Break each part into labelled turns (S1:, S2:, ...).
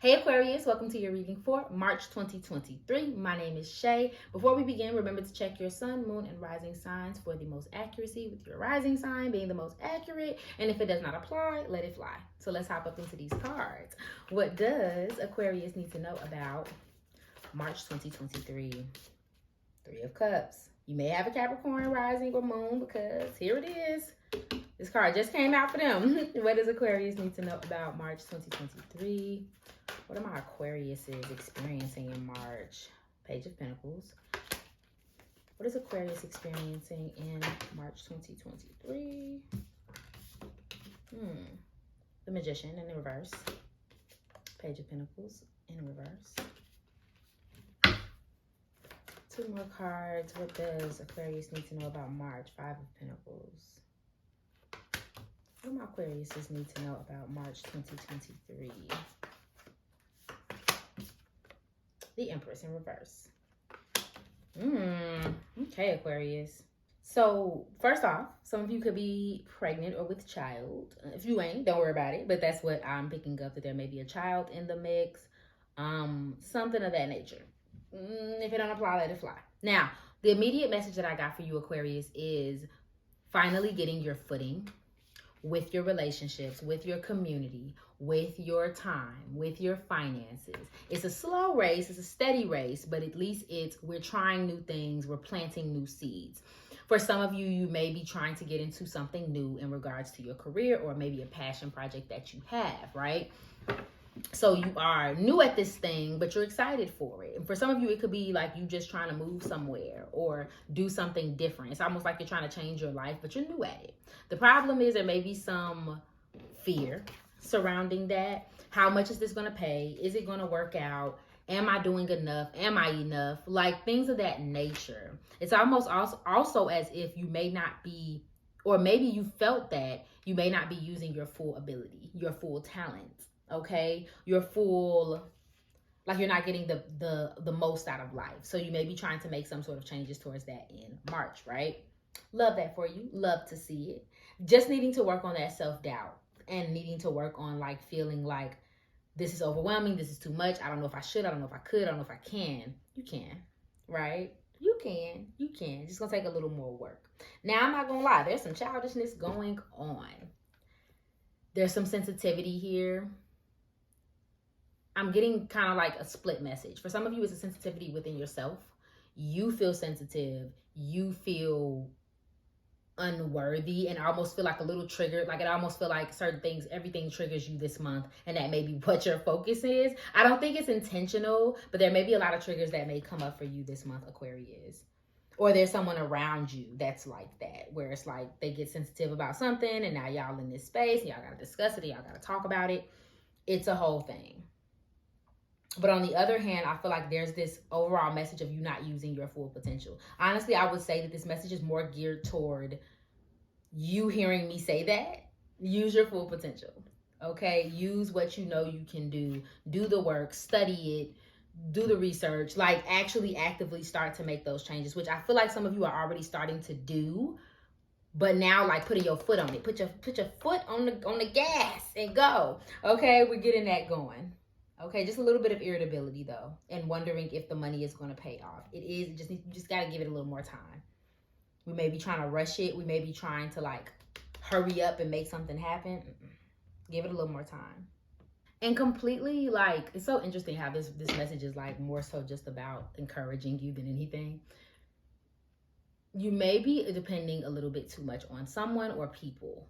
S1: Hey Aquarius, welcome to your reading for March 2023. My name is Shay. Before we begin, remember to check your sun, moon, and rising signs for the most accuracy, with your rising sign being the most accurate. And if it does not apply, let it fly. So let's hop up into these cards. What does Aquarius need to know about March 2023? Three of Cups. You may have a Capricorn rising or moon because here it is. This card just came out for them. What does Aquarius need to know about March 2023? What are my Aquariuses experiencing in March? Page of Pentacles. What is Aquarius experiencing in March 2023? The Magician in reverse. Page of Pentacles in reverse. Two more cards. What does Aquarius need to know about March? Five of Pentacles. What do my Aquariuses need to know about March 2023? The Empress in reverse. Okay, Aquarius. So, first off, some of you could be pregnant or with child. If you ain't, don't worry about it. But that's what I'm picking up, that there may be a child in the mix. Something of that nature. If it don't apply, let it fly. Now, the immediate message that I got for you, Aquarius, is finally getting your footing with your relationships, with your community, with your time, with your finances. It's a slow race, it's a steady race, but at least we're trying new things, we're planting new seeds. For some of you, you may be trying to get into something new in regards to your career or maybe a passion project that you have, right? So you are new at this thing, but you're excited for it. And for some of you, it could be like you just trying to move somewhere or do something different. It's almost like you're trying to change your life, but you're new at it. The problem is there may be some fear surrounding that. How much is this going to pay? Is it going to work out? Am I doing enough? Am I enough? Like things of that nature. It's almost also as if you may not be, or maybe you felt that you may not be using your full ability, your full talent. Okay, you're full, like you're not getting the most out of life. So you may be trying to make some sort of changes towards that in March, right? Love that for you. Love to see it. Just needing to work on that self-doubt and needing to work on like feeling like this is overwhelming, this is too much. I don't know if I should, I don't know if I could, I don't know if I can. You can, right? You can. It's just gonna take a little more work. Now, I'm not gonna lie, there's some childishness going on. There's some sensitivity here. I'm getting kind of like a split message. For some of you, it's a sensitivity within yourself. You feel sensitive. You feel unworthy and almost feel like a little triggered. Like it almost feel like certain things, everything triggers you this month. And that may be what your focus is. I don't think it's intentional, but there may be a lot of triggers that may come up for you this month, Aquarius. Or there's someone around you that's like that, where it's like they get sensitive about something and now y'all in this space and y'all got to discuss it and y'all got to talk about it. It's a whole thing. But on the other hand, I feel like there's this overall message of you not using your full potential. Honestly, I would say that this message is more geared toward you hearing me say that. Use your full potential, okay? Use what you know you can do. Do the work, study it, do the research, like actually actively start to make those changes, which I feel like some of you are already starting to do. But now, like putting your foot on it. Put your foot on the gas and go. Okay, we're getting that going. Okay, just a little bit of irritability though, and wondering if the money is going to pay off. It is. You just got to give it a little more time. We may be trying to rush it. We may be trying to like hurry up and make something happen. Give it a little more time. And completely like, it's so interesting how this message is like more so just about encouraging you than anything. You may be depending a little bit too much on someone or people.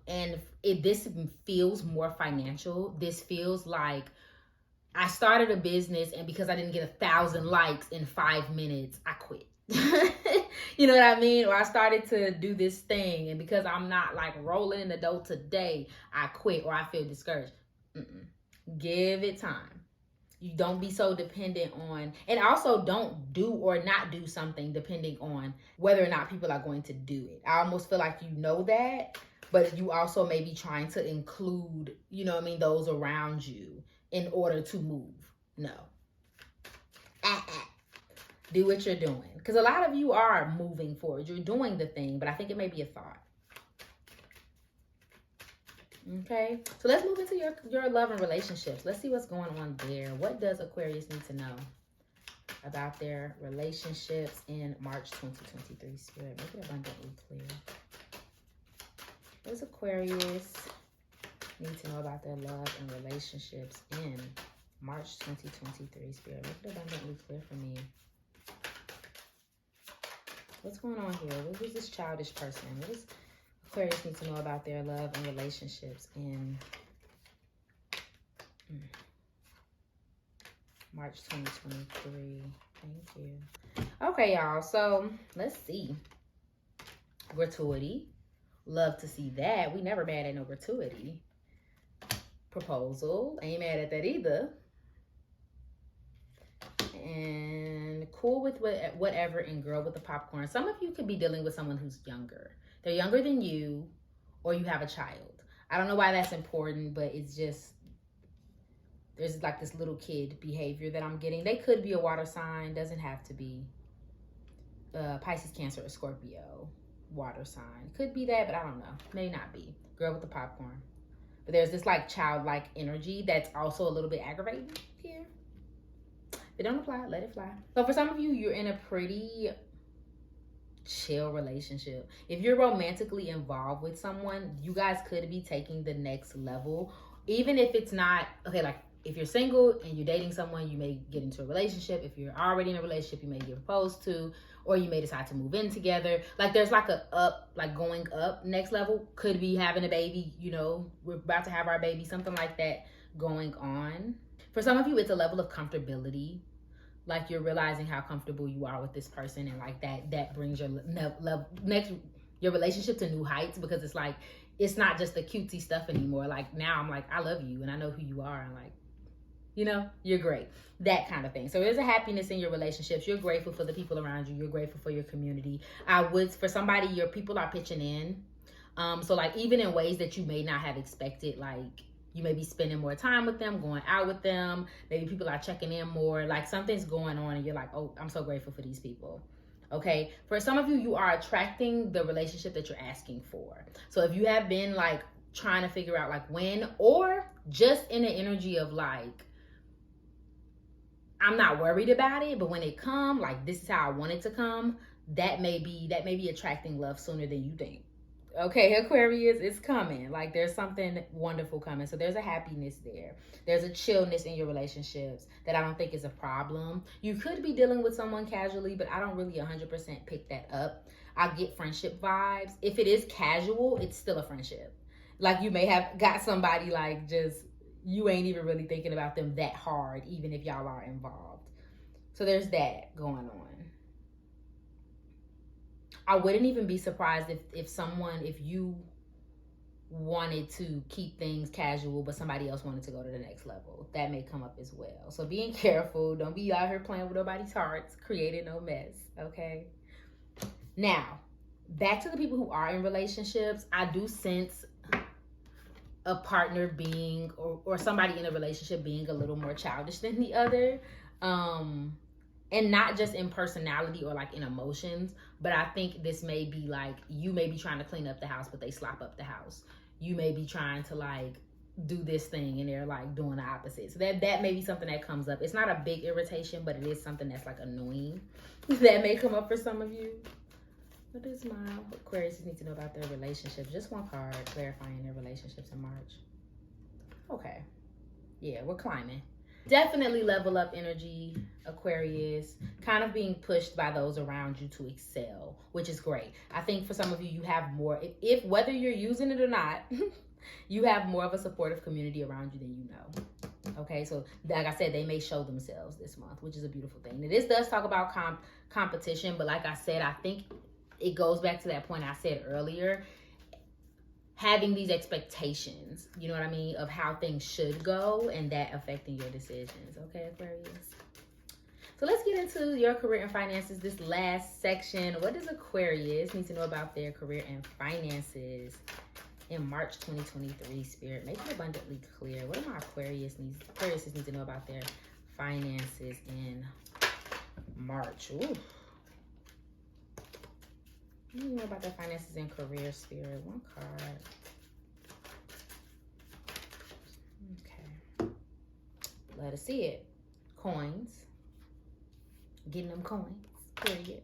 S1: And this feels more financial. This feels like I started a business and because I didn't get 1,000 likes in 5 minutes, I quit. You know what I mean? Or I started to do this thing and because I'm not like rolling in the dough today, I quit or I feel discouraged. Give it time. You don't be so dependent on, and also don't do or not do something depending on whether or not people are going to do it. I almost feel like you know that, but you also may be trying to include, you know what I mean, those around you in order to move. No. Do what you're doing. Because a lot of you are moving forward. You're doing the thing, but I think it may be a thought. Okay, so let's move into your love and relationships. Let's see what's going on there. What does Aquarius need to know about their relationships in March 2023? Spirit, make it abundantly clear. What does Aquarius need to know about their love and relationships in March 2023? Spirit, make it abundantly clear for me. What's going on here? Who's this childish person? What does Aquarius need to know about their love and relationships in March 2023? Thank you. Okay, y'all. So let's see. Gratuity. Love to see that. We never mad at no gratuity. Proposal. Ain't mad at that either. And cool with whatever, and girl with the popcorn. Some of you could be dealing with someone who's younger. They're younger than you, or you have a child. I don't know why that's important, but it's just, there's like this little kid behavior that I'm getting. They could be a water sign, doesn't have to be. Pisces, Cancer, or Scorpio, water sign. Could be that, but I don't know. May not be. Girl with the popcorn. But there's this like childlike energy that's also a little bit aggravating here. If it don't apply, let it fly. So for some of you, you're in a pretty chill relationship. If you're romantically involved with someone, you guys could be taking the next level. Even if it's not, okay, like if you're single and you're dating someone, you may get into a relationship. If you're already in a relationship, you may get proposed to, or you may decide to move in together. Like there's like a up, like going up next level. Could be having a baby, you know, we're about to have our baby, something like that going on. For some of you, it's a level of comfortability. Like you're realizing how comfortable you are with this person, and like that brings your your relationship to new heights, because it's like, it's not just the cutesy stuff anymore. Like now I'm like, I love you and I know who you are, and like, you know, you're great. That kind of thing. So there's a happiness in your relationships. You're grateful for the people around you. You're grateful for your community. For somebody, your people are pitching in. So like even in ways that you may not have expected, like you may be spending more time with them, going out with them. Maybe people are checking in more. Like something's going on and you're like, oh, I'm so grateful for these people. Okay. For some of you, you are attracting the relationship that you're asking for. So if you have been like trying to figure out like when, or just in the energy of like, I'm not worried about it, but when it come, like this is how I want it to come, that may be attracting love sooner than you think. Okay, Aquarius, it's coming. Like there's something wonderful coming. So there's a happiness there. There's a chillness in your relationships that I don't think is a problem. You could be dealing with someone casually, but I don't really 100% pick that up. I get friendship vibes. If it is casual, it's still a friendship. Like you may have got somebody like just, you ain't even really thinking about them that hard, even if y'all are involved. So there's that going on. I wouldn't even be surprised if you wanted to keep things casual, but somebody else wanted to go to the next level. That may come up as well. So being careful. Don't be out here playing with nobody's hearts, creating no mess, okay? Now, back to the people who are in relationships. I do sense a partner being, or somebody in a relationship being a little more childish than the other. And not just in personality or like in emotions, but I think this may be like, you may be trying to clean up the house, but they slop up the house. You may be trying to like do this thing and they're like doing the opposite. So that may be something that comes up. It's not a big irritation, but it is something that's like annoying. That may come up for some of you. What does my Aquarius need to know about their relationships? Just one card clarifying their relationships in March. Okay. Yeah, we're climbing. Definitely level up energy, Aquarius, kind of being pushed by those around you to excel, which is great. I think for some of you, you have more, if whether you're using it or not, you have more of a supportive community around you than you know. Okay, so like I said, they may show themselves this month, which is a beautiful thing. Now, this does talk about competition, but like I said, I think it goes back to that point I said earlier. Having these expectations, you know what I mean, of how things should go, and that affecting your decisions. Okay, Aquarius? So let's get into your career and finances, this last section. What does Aquarius need to know about their career and finances in March 2023, Spirit? Make it abundantly clear. What do my Aquarius need to know about their finances, finances, in March. Ooh. I don't know about the finances and career, Spirit. One card. Let us see it. Coins. Getting them coins. Period.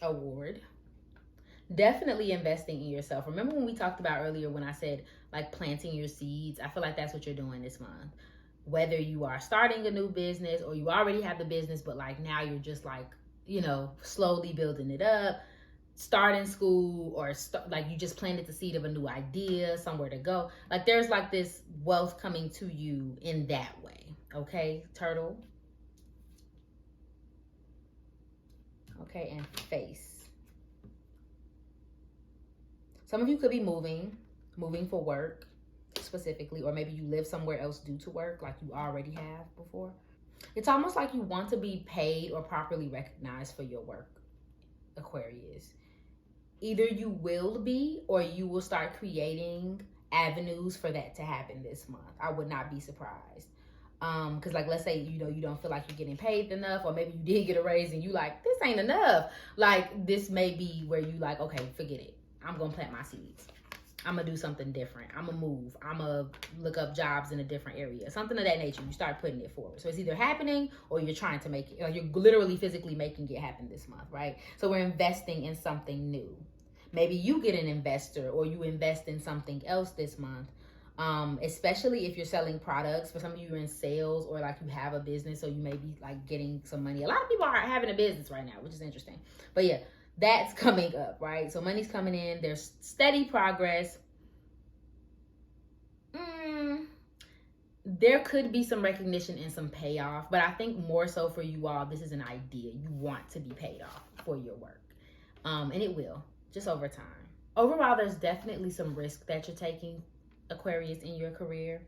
S1: Award. Definitely investing in yourself. Remember when we talked about earlier when I said like planting your seeds? I feel like that's what you're doing this month. Whether you are starting a new business or you already have the business, but like now you're just like, you know, slowly building it up, starting school, or like you just planted the seed of a new idea, somewhere to go. Like there's like this wealth coming to you in that way. Okay, turtle. Okay, and face. Some of you could be moving for work specifically, or maybe you live somewhere else due to work like you already have before. It's almost like you want to be paid or properly recognized for your work, Aquarius. Either you will be or you will start creating avenues for that to happen this month. I would not be surprised. Because like let's say you don't feel like you're getting paid enough, or maybe you did get a raise and you like this ain't enough. Like this may be where you like, okay, forget it. I'm gonna plant my seeds. I'm gonna do something different. I'm gonna move. I'm gonna look up jobs in a different area. Something of that nature. You start putting it forward. So it's either happening or you're trying to make it. Like you're literally physically making it happen this month, right? So we're investing in something new. Maybe you get an investor or you invest in something else this month. Especially if you're selling products. For some of you, you're in sales or like you have a business, so you may be like getting some money. A lot of people are having a business right now, which is interesting. But yeah, that's coming up, right? So money's coming in. There's steady progress. There could be some recognition and some payoff, but I think more so for you all, this is an idea. You want to be paid off for your work. And it will, just over time. Overall, there's definitely some risk that you're taking, Aquarius, in your career.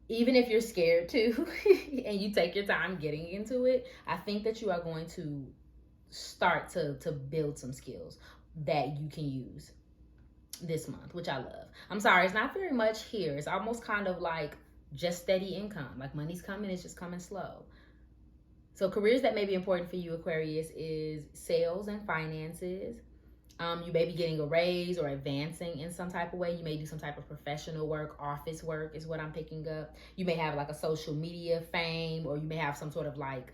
S1: Even if you're scared too, and you take your time getting into it, I think that you are going to start to build some skills that you can use this month, which I love. I'm sorry, it's not very much here. It's almost kind of like just steady income. Like money's coming, it's just coming slow. So careers that may be important for you, Aquarius, is sales and finances. You may be getting a raise or advancing in some type of way. You may do some type of professional work, office work is what I'm picking up. You may have like a social media fame, or you may have some sort of like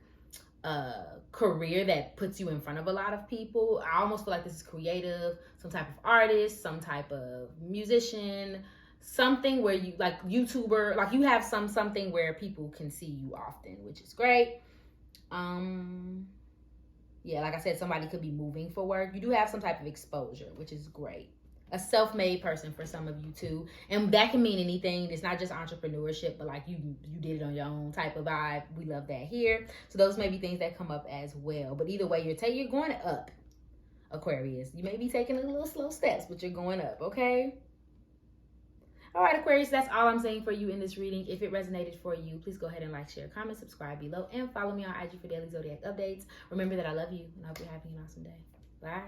S1: career that puts you in front of a lot of people. I almost feel like this is creative, some type of artist, some type of musician, something where you like YouTuber, like you have something where people can see you often, which is great. Yeah, like I said, somebody could be moving for work. You do have some type of exposure, which is great. A self-made person for some of you too. And that can mean anything. It's not just entrepreneurship, but like you did it on your own type of vibe. We love that here. So those may be things that come up as well. But either way, you're going up, Aquarius. You may be taking a little slow steps, but you're going up, okay? All right, Aquarius, that's all I'm saying for you in this reading. If it resonated for you, please go ahead and like, share, comment, subscribe below, and follow me on IG for daily zodiac updates. Remember that I love you, and I hope you're having an awesome day. Bye.